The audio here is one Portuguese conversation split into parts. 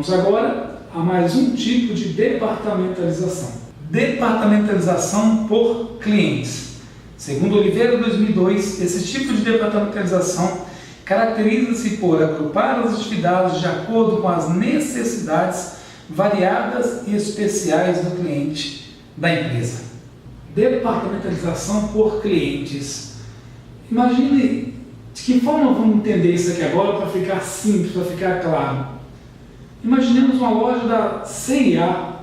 Vamos agora a mais um tipo de departamentalização. Departamentalização por clientes. Segundo Oliveira 2002, esse tipo de departamentalização caracteriza-se por agrupar as atividades de acordo com as necessidades variadas e especiais do cliente da empresa. Departamentalização por clientes. Imagine de que forma vamos entender isso aqui agora para ficar simples, para ficar claro. Imaginemos uma loja da C&A,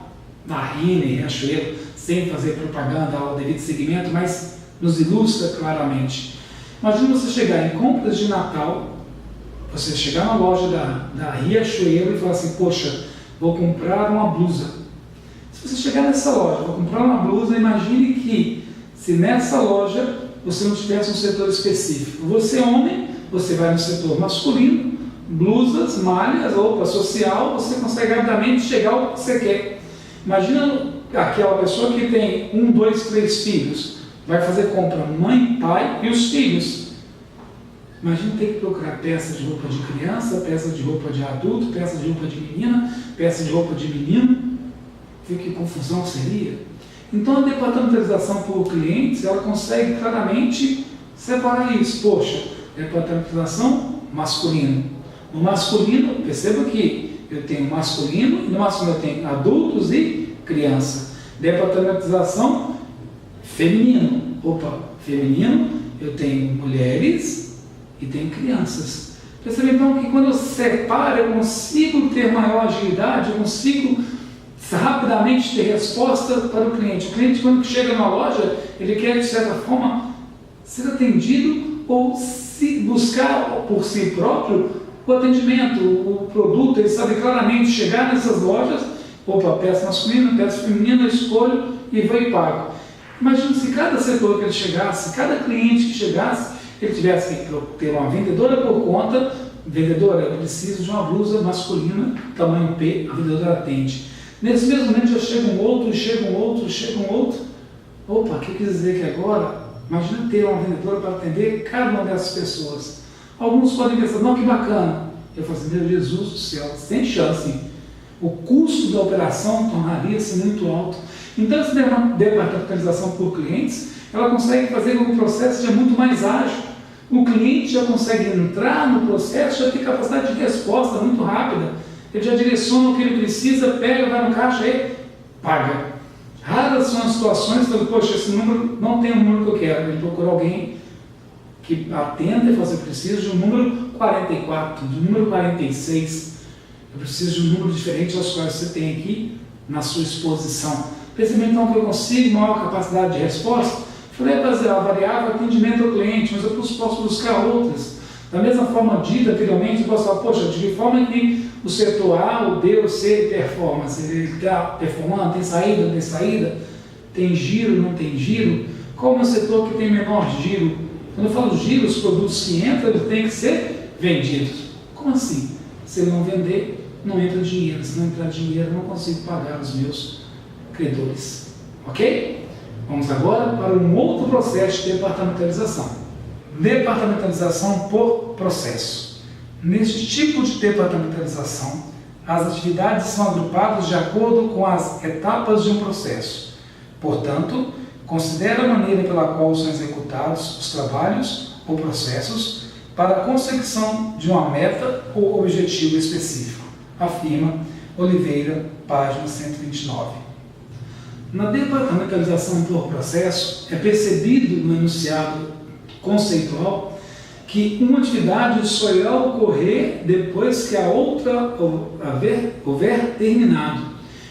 da Renner, Riachuelo, sem fazer propaganda ao devido segmento, mas nos ilustra claramente. Imagina você chegar em compras de Natal, você chegar na loja da Riachuelo e falar assim, poxa, vou comprar uma blusa. Se você chegar nessa loja, vou comprar uma blusa, imagine que se nessa loja você não tivesse um setor específico. Você homem, você vai no setor masculino, blusas, malhas, roupa social, você consegue rapidamente chegar ao que você quer. Imagina aquela pessoa que tem 1, 2, 3 filhos, vai fazer compra mãe, pai e os filhos. Imagina ter que procurar peça de roupa de criança, peça de roupa de adulto, peça de roupa de menina, peça de roupa de menino. Viu que confusão seria? Então a departamentalização por clientes, ela consegue claramente separar isso. Poxa, departamentalização masculino. No masculino, perceba que eu tenho masculino, e no masculino eu tenho adultos e criança. Departamentalização feminino. Opa, feminino, eu tenho mulheres e tenho crianças. Perceba então que quando eu separo, eu consigo ter maior agilidade, eu consigo rapidamente ter resposta para o cliente. O cliente, quando chega na loja, ele quer, de certa forma, ser atendido ou se buscar por si próprio o atendimento, o produto. Ele sabe claramente chegar nessas lojas, opa, peça masculina, peça feminina, eu escolho e vou e pago. Imagina se cada setor que ele chegasse, cada cliente que chegasse, ele tivesse que ter uma vendedora por conta. Vendedora, eu preciso de uma blusa masculina, tamanho P, a vendedora atende. Nesse mesmo momento já chega um outro, chega um outro, chega um outro. Opa, o que eu quis dizer que agora, imagina ter uma vendedora para atender cada uma dessas pessoas. Alguns podem pensar, não, que bacana. Eu falo assim, meu Jesus do céu, sem chance. O custo da operação tornaria-se muito alto. Então essa departamentalização por clientes, ela consegue fazer com que o processo seja muito mais ágil. O cliente já consegue entrar no processo, já tem capacidade de resposta muito rápida. Ele já direciona o que ele precisa, pega, vai no caixa e paga. Raras são as situações que, poxa, esse número não tem o número que eu quero. Ele procura alguém que atenda e fala assim, eu preciso de um número 44, de um número 46. Eu preciso de um número diferente aos quais você tem aqui na sua exposição. Percebendo então que eu consigo maior capacidade de resposta, falei, basear a variável atendimento ao cliente, mas eu posso buscar outras. Da mesma forma dita anteriormente, eu posso falar, poxa, de que forma que o setor A, o B, o C performance, ele está performando, tem saída, não tem saída, tem giro, não tem giro, qual é o setor que tem menor giro? Quando eu falo giro, os produtos que entram, eles têm que ser vendidos. Como assim? Se eu não vender, não entra dinheiro. Se não entrar dinheiro, eu não consigo pagar os meus credores. Ok? Vamos agora para um outro processo de departamentalização. Departamentalização por processo. Neste tipo de departamentalização, as atividades são agrupadas de acordo com as etapas de um processo. Portanto, considera a maneira pela qual são executados os trabalhos ou processos para a consecução de uma meta ou objetivo específico, afirma Oliveira, página 129. Na departamentalização por processo, é percebido no enunciado conceitual que uma atividade só irá ocorrer depois que a outra houver terminado.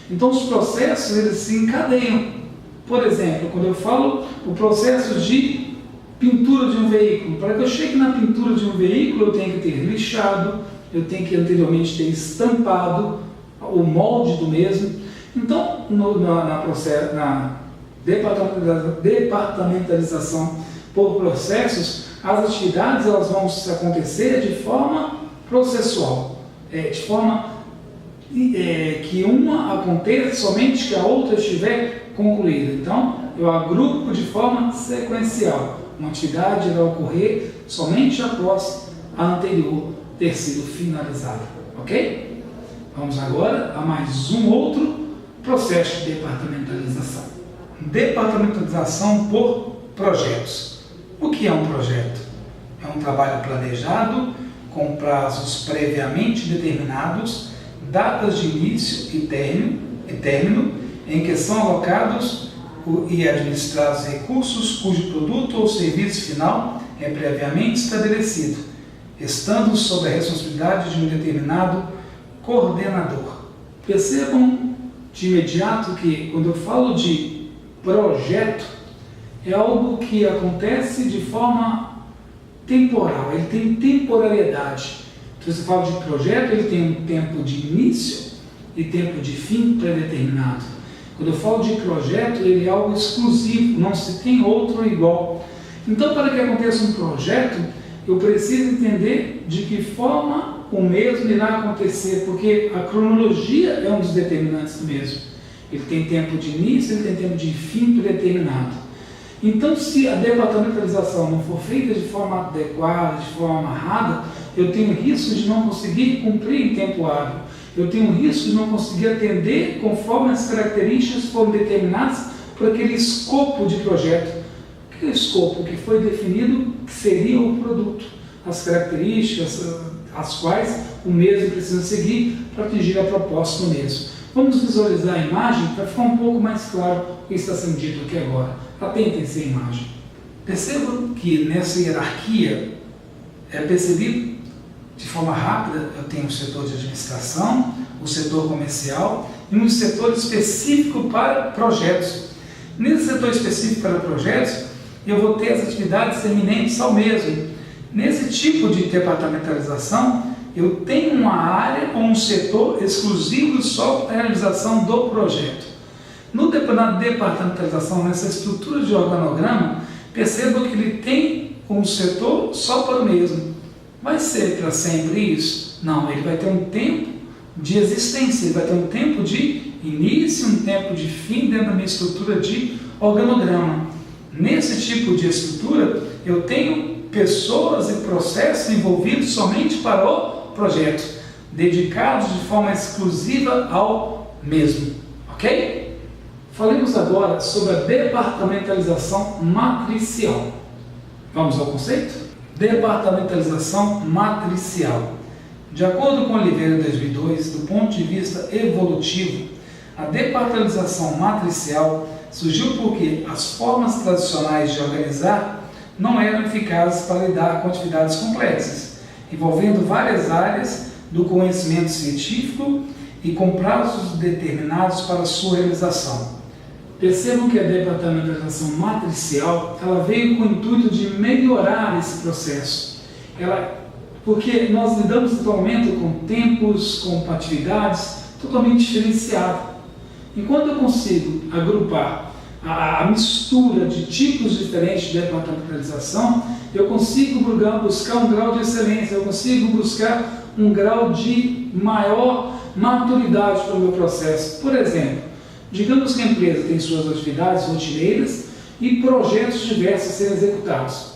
Então, os processos, eles se encadeiam. Por exemplo, quando eu falo o processo de pintura de um veículo, para que eu chegue na pintura de um veículo, eu tenho que ter lixado, eu tenho que anteriormente ter estampado o molde do mesmo. Então, na departamentalização por processos, as atividades elas vão acontecer de forma processual, de forma que uma aconteça somente que a outra estiver concluída. Então, eu agrupo de forma sequencial. Uma atividade vai ocorrer somente após a anterior ter sido finalizada. Ok? Vamos agora a mais um outro processo de departamentalização. Departamentalização por projetos. O que é um projeto? É um trabalho planejado, com prazos previamente determinados, datas de início e término, em que são alocados e administrados recursos cujo produto ou serviço final é previamente estabelecido, estando sob a responsabilidade de um determinado coordenador. Percebam de imediato que, quando eu falo de projeto, é algo que acontece de forma temporal, ele tem temporalidade. Então, se você fala de projeto, ele tem um tempo de início e tempo de fim pré-determinado. Quando eu falo de projeto, ele é algo exclusivo, não se tem outro igual. Então, para que aconteça um projeto, eu preciso entender de que forma o mesmo irá acontecer, porque a cronologia é um dos determinantes do mesmo. Ele tem tempo de início, ele tem tempo de fim predeterminado. Então, se a departamentalização não for feita de forma adequada, de forma amarrada, eu tenho risco de não conseguir cumprir em tempo hábil. Eu tenho risco de não conseguir atender conforme as características foram determinadas por aquele escopo de projeto. Aquele escopo que foi definido que seria o produto, as características as quais o mesmo precisa seguir para atingir a proposta do mesmo. Vamos visualizar a imagem para ficar um pouco mais claro o que está sendo dito aqui agora. Atentem-se à imagem. Percebam que nessa hierarquia é percebido de forma rápida, eu tenho o setor de administração, o setor comercial e um setor específico para projetos. Nesse setor específico para projetos, eu vou ter as atividades eminentes ao mesmo. Nesse tipo de departamentalização, eu tenho uma área ou um setor exclusivo só para a realização do projeto. Na departamentalização, nessa estrutura de organograma, perceba que ele tem um setor só para o mesmo. Vai ser para sempre isso? Não, ele vai ter um tempo de existência, ele vai ter um tempo de início, um tempo de fim dentro da minha estrutura de organograma. Nesse tipo de estrutura, eu tenho pessoas e processos envolvidos somente para o projeto, dedicados de forma exclusiva ao mesmo. Ok? Falemos agora sobre a departamentalização matricial. Vamos ao conceito? Departamentalização matricial. De acordo com Oliveira 2002, do ponto de vista evolutivo, a departamentalização matricial surgiu porque as formas tradicionais de organizar não eram eficazes para lidar com atividades complexas, envolvendo várias áreas do conhecimento científico e com prazos determinados para sua realização. Percebam que a departamentalização matricial ela veio com o intuito de melhorar esse processo. Porque nós lidamos atualmente com tempos, com atividades totalmente diferenciadas. Enquanto eu consigo agrupar a mistura de tipos diferentes de departamentalização, eu consigo buscar um grau de excelência, eu consigo buscar um grau de maior maturidade para o meu processo. Por exemplo, digamos que a empresa tem suas atividades rotineiras e projetos diversos a serem executados.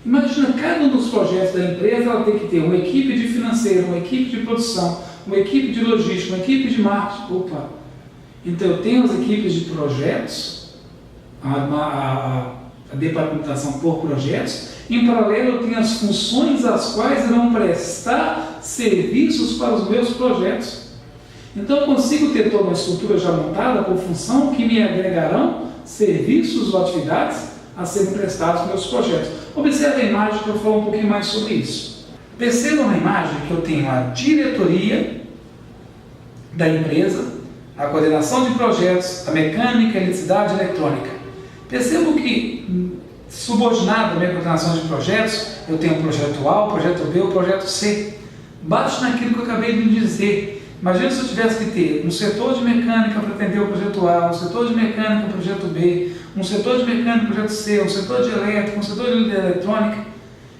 Imagina, cada um dos projetos da empresa ela tem que ter uma equipe de financeiro, uma equipe de produção, uma equipe de logística, uma equipe de marketing. Então eu tenho as equipes de projetos, a departamentação por projetos, em paralelo eu tenho as funções as quais irão prestar serviços para os meus projetos. Então eu consigo ter toda uma estrutura já montada por função que me agregarão serviços ou atividades a serem prestados para os meus projetos. Observe a imagem para eu falar um pouquinho mais sobre isso. Percebam na imagem que eu tenho a diretoria da empresa, a coordenação de projetos, a mecânica, a eletricidade e a eletrônica. Percebam que, subordinado à minha coordenação de projetos, eu tenho o projeto A, o projeto B, o projeto C. Bate naquilo que eu acabei de dizer. Imagina se eu tivesse que ter um setor de mecânica para atender o projeto A, um setor de mecânica para o projeto B, um setor de mecânica para o projeto C, um setor de elétrica, um setor de eletrônica.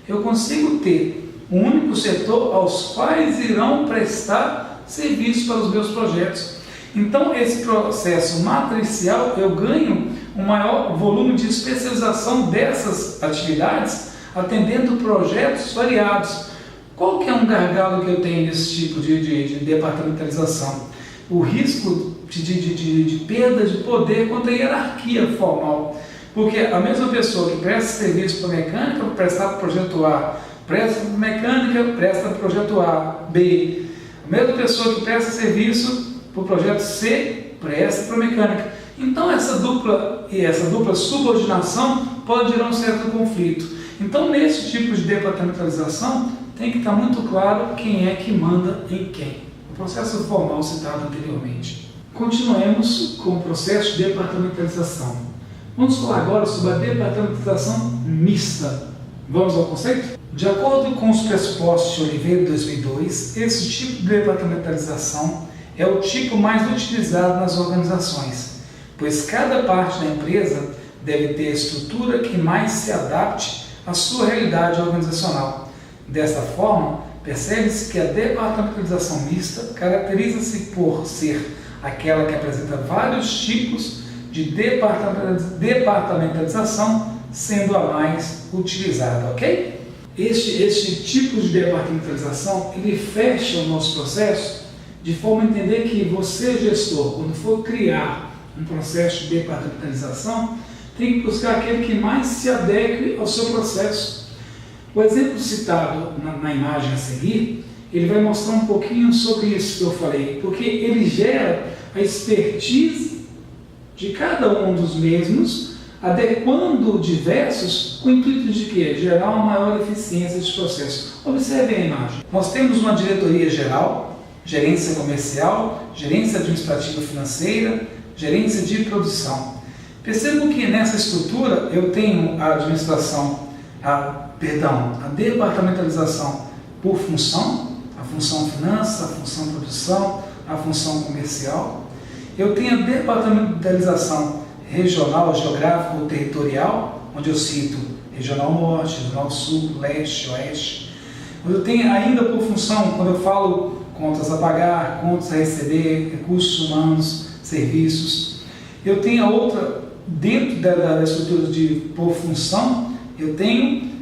Eu consigo ter um único setor aos quais irão prestar serviços para os meus projetos. Então, esse processo matricial, eu ganho um maior volume de especialização dessas atividades, atendendo projetos variados. Qual que é um gargalo que eu tenho nesse tipo de departamentalização? O risco de perda de poder contra a hierarquia formal. Porque a mesma pessoa que presta serviço para mecânica, presta para o projeto A, presta para mecânica, presta para o projeto A, B. A mesma pessoa que presta serviço para o projeto C, presta para mecânica. Então essa dupla subordinação pode gerar um certo conflito. Então nesse tipo de departamentalização tem que estar muito claro quem é que manda em quem. O processo formal citado anteriormente. Continuemos com o processo de departamentalização. Vamos falar agora sobre a departamentalização mista. Vamos ao conceito? De acordo com os pressupostos de Oliveira de 2002, esse tipo de departamentalização é o tipo mais utilizado nas organizações, pois cada parte da empresa deve ter a estrutura que mais se adapte à sua realidade organizacional. Desta forma, percebe-se que a departamentalização mista caracteriza-se por ser aquela que apresenta vários tipos de departamentalização, sendo a mais utilizada, ok? Este tipo de departamentalização, ele fecha o nosso processo de forma a entender que você, gestor, quando for criar um processo de departamentalização, tem que buscar aquele que mais se adeque ao seu processo. O exemplo citado na imagem a seguir, ele vai mostrar um pouquinho sobre isso que eu falei, porque ele gera a expertise de cada um dos mesmos, adequando diversos com o intuito de quê? Gerar uma maior eficiência desse processo. Observe a imagem. Nós temos uma diretoria geral, gerência comercial, gerência administrativa financeira, gerência de produção. Percebam que nessa estrutura eu tenho a administração, a departamentalização por função, a função finança, a função produção, a função comercial. Eu tenho a departamentalização regional, geográfica ou territorial, onde eu cito regional norte, regional sul, leste, oeste. Eu tenho ainda por função, quando eu falo contas a pagar, contas a receber, recursos humanos, serviços. Eu tenho a outra, dentro da estrutura de por função, eu tenho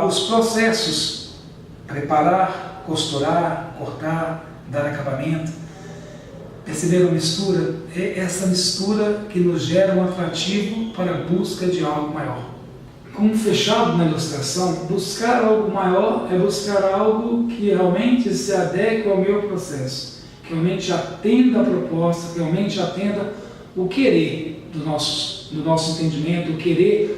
os processos, preparar, costurar, cortar, dar acabamento. Perceberam a mistura? É essa mistura que nos gera um atrativo para a busca de algo maior. Como fechado na ilustração, buscar algo maior é buscar algo que realmente se adeque ao meu processo, que realmente atenda a proposta, que realmente atenda o querer do nosso entendimento, o querer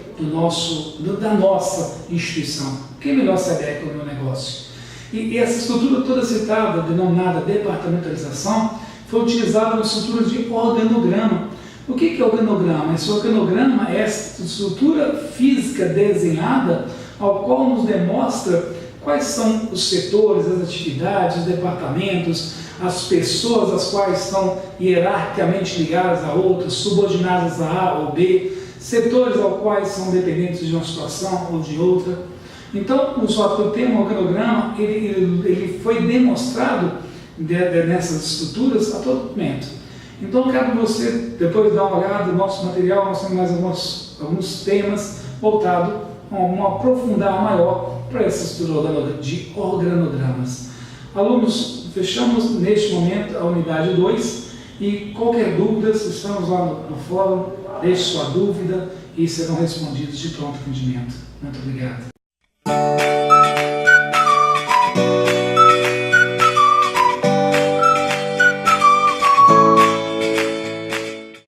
da nossa instituição. O que melhor se adequa ao meu negócio? E essa estrutura toda citada, denominada departamentalização, foi utilizada na estrutura de organograma. O que é organograma? Esse organograma é essa estrutura física desenhada, ao qual nos demonstra quais são os setores, as atividades, os departamentos, as pessoas as quais estão hierarquicamente ligadas a outras, subordinadas a A ou B, setores aos quais são dependentes de uma situação ou de outra. Então, o termo organograma ele foi demonstrado nessas estruturas a todo momento. Então, cabe você depois dar uma olhada no nosso material, nós temos mais alguns temas voltados a um aprofundar maior para essa estrutura de organogramas. Alunos, fechamos neste momento a unidade 2 e qualquer dúvida, estamos lá no fórum, deixe sua dúvida e serão respondidos de pronto atendimento. Muito obrigado.